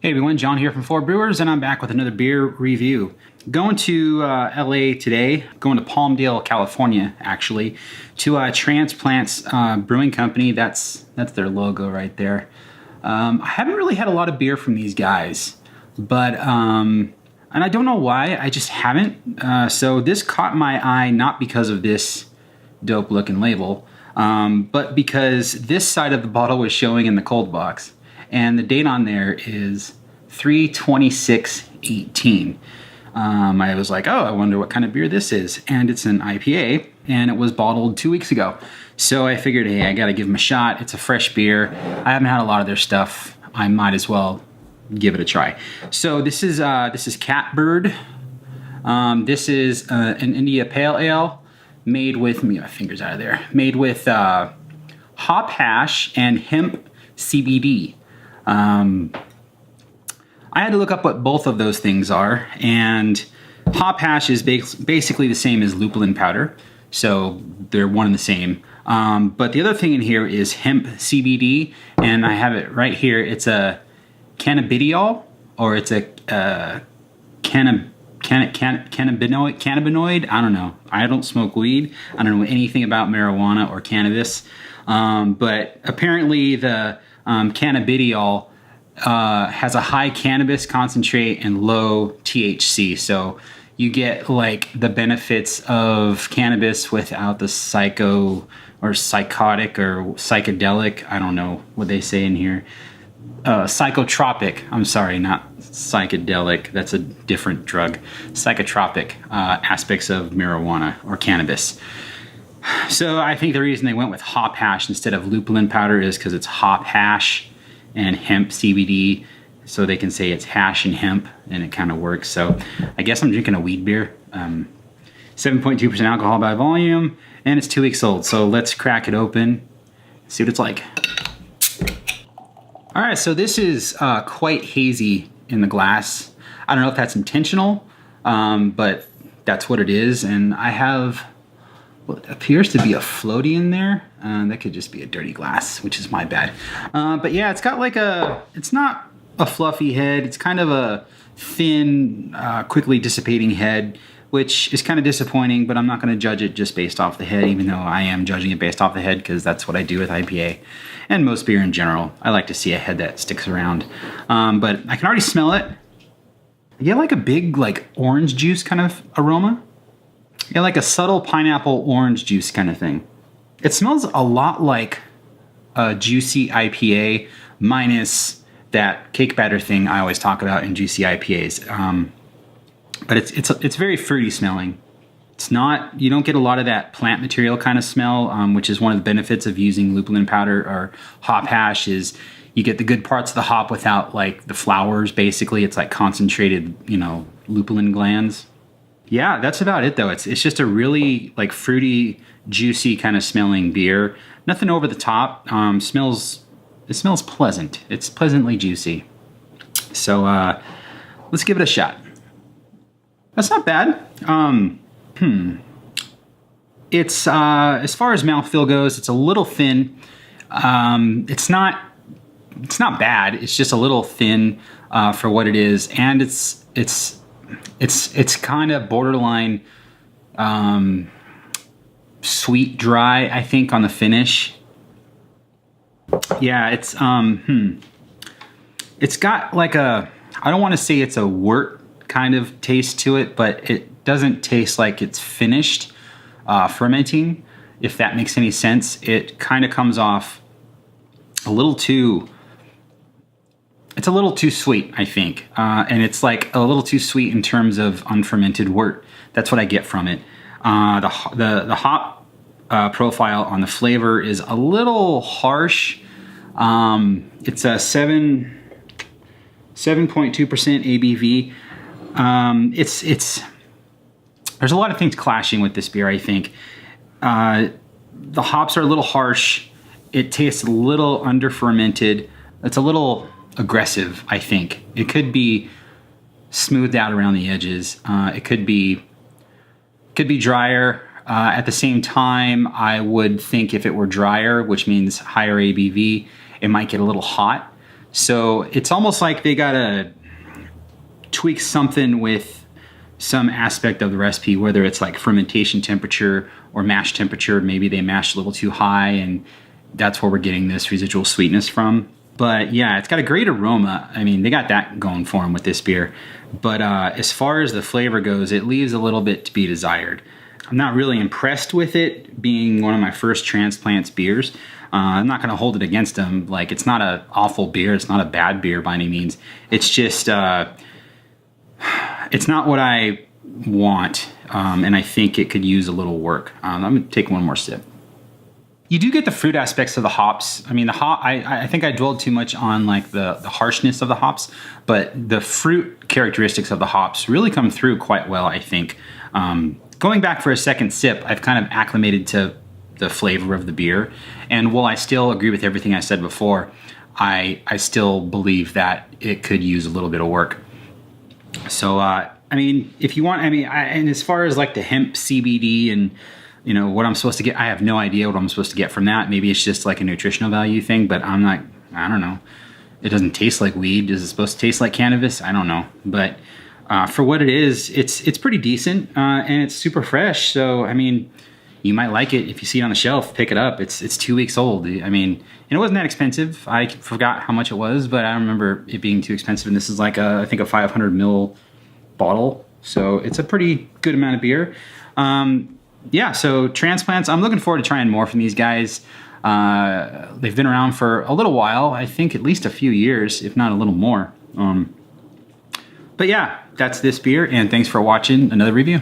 Hey everyone, John here from Brewers, and I'm back with another beer review. Going to LA today, going to Palmdale, California, actually, to Transplants Brewing Company. That's their logo right there. I haven't really had a lot of beer from these guys, but and I don't know why, I just haven't. So this caught my eye not because of this dope looking label, but because this side of the bottle was showing in the cold box. And the date on there is 3/26/18. I was like, oh, I wonder what kind of beer this is. And it's an IPA, and it was bottled 2 weeks ago. So I figured, hey, I gotta give them a shot. It's a fresh beer. I haven't had a lot of their stuff. I might as well give it a try. So this is CatBird. This is an India Pale Ale made with, let me get my fingers out of there, made with hop hash and hemp CBD. I had to look up what both of those things are, and hop hash is basically the same as lupulin powder, so they're one and the same. But the other thing in here is hemp CBD, and I have it right here. It's a cannabidiol, or it's a cannabinoid. I don't know. I don't smoke weed. I don't know anything about marijuana or cannabis, but apparently the cannabidiol has a high cannabis concentrate and low THC, so you get like the benefits of cannabis without the psychotic or psychedelic, I don't know what they say in here, psychotropic, I'm sorry, not psychedelic, that's a different drug, psychotropic aspects of marijuana or cannabis. So I think the reason they went with hop hash instead of lupulin powder is because it's hop hash and hemp CBD, so they can say it's hash and hemp, and it kind of works. So I guess I'm drinking a weed beer. 7.2% alcohol by volume, and it's 2 weeks old. So let's crack it open, see what it's like. All right, so this is quite hazy in the glass. I don't know if that's intentional, but that's what it is. And I have what appears to be a floaty in there. That could just be a dirty glass, which is my bad. But yeah, it's got like it's not a fluffy head. It's kind of a thin, quickly dissipating head, which is kind of disappointing, but I'm not gonna judge it just based off the head, even though I am judging it based off the head, because that's what I do with IPA and most beer in general. I like to see a head that sticks around. But I can already smell it. You get like a big like orange juice kind of aroma. Yeah, like a subtle pineapple orange juice kind of thing. It smells a lot like a juicy IPA minus that cake batter thing I always talk about in juicy IPAs. But it's very fruity smelling. It's not, you don't get a lot of that plant material kind of smell, which is one of the benefits of using lupulin powder or hop hash, is you get the good parts of the hop without like the flowers. Basically, it's like concentrated, lupulin glands. Yeah, that's about it though. It's just a really like fruity, juicy kind of smelling beer. Nothing over the top. It smells pleasant. It's pleasantly juicy. So let's give it a shot. That's not bad. It's as far as mouthfeel goes, it's a little thin. It's not bad. It's just a little thin for what it is, and it's kind of borderline sweet dry, I think, on the finish. Yeah, it's got like I don't want to say it's a wort kind of taste to it, but it doesn't taste like it's finished fermenting, if that makes any sense. It kind of comes off a little too sweet, I think. And it's like a little too sweet in terms of unfermented wort. That's what I get from it. The hop profile on the flavor is a little harsh. It's a 7.2% ABV. There's a lot of things clashing with this beer, I think. The hops are a little harsh. It tastes a little under-fermented. It's a little aggressive, I think. It could be smoothed out around the edges. It could be drier. At the same time, I would think if it were drier, which means higher ABV, it might get a little hot. So it's almost like they gotta tweak something with some aspect of the recipe, whether it's like fermentation temperature or mash temperature. Maybe they mashed a little too high, and that's where we're getting this residual sweetness from. But yeah, it's got a great aroma. I mean, they got that going for them with this beer. But as far as the flavor goes, it leaves a little bit to be desired. I'm not really impressed with it being one of my first Transplants beers. I'm not going to hold it against them. Like, it's not an awful beer. It's not a bad beer by any means. It's just, it's not what I want. And I think it could use a little work. I'm going to take one more sip. You do get the fruit aspects of the hops. I mean, the hop, I think I dwelled too much on like the harshness of the hops, but the fruit characteristics of the hops really come through quite well, I think. Going back for a second sip, I've kind of acclimated to the flavor of the beer. And while I still agree with everything I said before, I still believe that it could use a little bit of work. So, I mean, if you want, and as far as like the hemp CBD and, you know, what I'm supposed to get, I have no idea what I'm supposed to get from that. Maybe it's just like a nutritional value thing, but I don't know. It doesn't taste like weed. Is it supposed to taste like cannabis? I don't know. But for what it is, it's pretty decent, and it's super fresh. So, I mean, you might like it. If you see it on the shelf, pick it up. It's 2 weeks old. I mean, and it wasn't that expensive. I forgot how much it was, but I don't remember it being too expensive. And this is like I think a 500 ml bottle. So it's a pretty good amount of beer. Yeah, so Transplants, I'm looking forward to trying more from these guys. They've been around for a little while, I think at least a few years, if not a little more. But yeah, that's this beer, and thanks for watching another review.